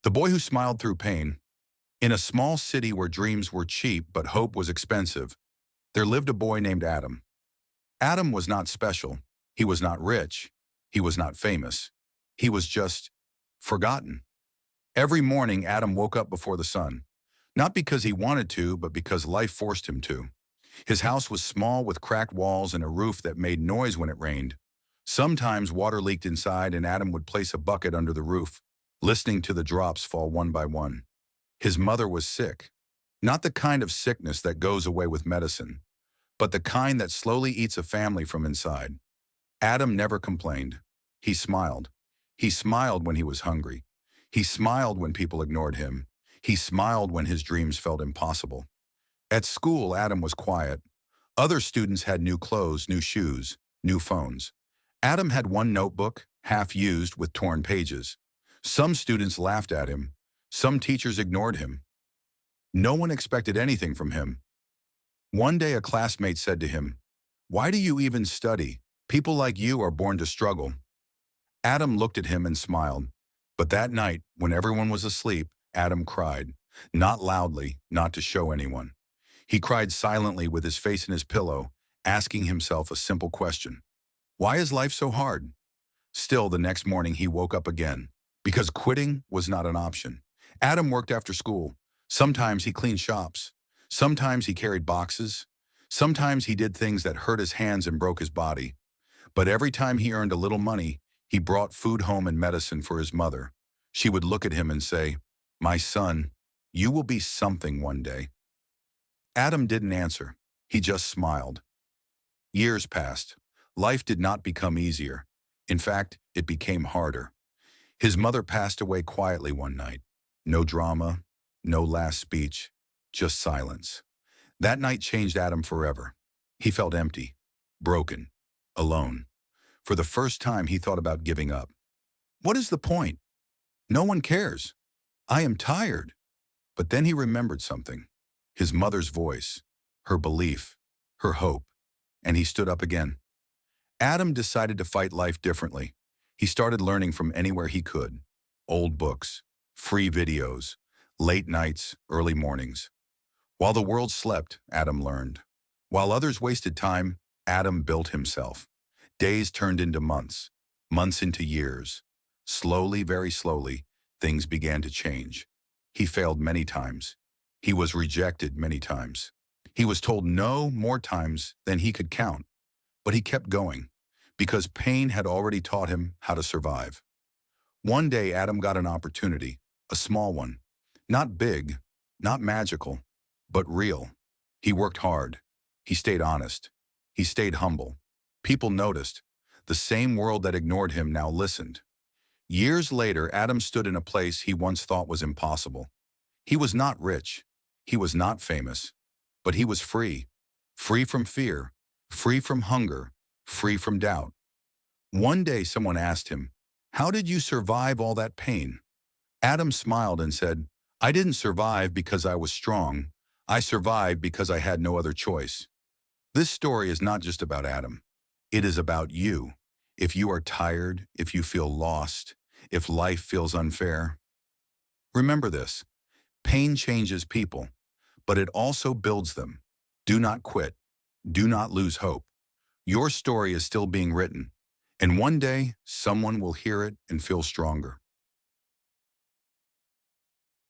The boy who smiled through pain. In a small city where dreams were cheap but hope was expensive, there lived a boy named Adam. Adam was not special. He was not rich. He was not famous. He was just forgotten. Every morning, Adam woke up before the sun, not because he wanted to, but because life forced him to. His house was small with cracked walls and a roof that made noise when it rained. Sometimes water leaked inside and Adam would place a bucket under the roof, listening to the drops fall one by one. His mother was sick. Not the kind of sickness that goes away with medicine, but the kind that slowly eats a family from inside. Adam never complained. He smiled. He smiled when he was hungry. He smiled when people ignored him. He smiled when his dreams felt impossible. At school, Adam was quiet. Other students had new clothes, new shoes, new phones. Adam had one notebook, half used with torn pages. Some students laughed at him. Some teachers ignored him. No one expected anything from him. One day a classmate said to him, "Why do you even study? People like you are born to struggle." Adam looked at him and smiled. But that night, when everyone was asleep, Adam cried. Not loudly, not to show anyone. He cried silently with his face in his pillow, asking himself a simple question. Why is life so hard? Still, the next morning he woke up again, because quitting was not an option. Adam worked after school. Sometimes he cleaned shops. Sometimes he carried boxes. Sometimes he did things that hurt his hands and broke his body. But every time he earned a little money, he brought food home and medicine for his mother. She would look at him and say, "My son, you will be something one day." Adam didn't answer. He just smiled. Years passed. Life did not become easier. In fact, it became harder. His mother passed away quietly one night. No drama, no last speech, just silence. That night changed Adam forever. He felt empty, broken, alone. For the first time, he thought about giving up. What is the point? No one cares. I am tired. But then he remembered something. His mother's voice, her belief, her hope, and he stood up again. Adam decided to fight life differently. He started learning from anywhere he could. Old books, free videos, late nights, early mornings. While the world slept, Adam learned. While others wasted time, Adam built himself. Days turned into months, months into years. Slowly, very slowly, things began to change. He failed many times. He was rejected many times. He was told no more times than he could count. But he kept going, because pain had already taught him how to survive. One day, Adam got an opportunity, a small one. Not big, not magical, but real. He worked hard. He stayed honest. He stayed humble. People noticed. The same world that ignored him now listened. Years later, Adam stood in a place he once thought was impossible. He was not rich. He was not famous. But he was free. Free from fear. Free from hunger. Free from doubt. One day someone asked him, "How did you survive all that pain?" Adam smiled and said, "I didn't survive because I was strong. I survived because I had no other choice." This story is not just about Adam. It is about you. If you are tired, if you feel lost, if life feels unfair, remember this. Pain changes people, but it also builds them. Do not quit. Do not lose hope. Your story is still being written, and one day someone will hear it and feel stronger.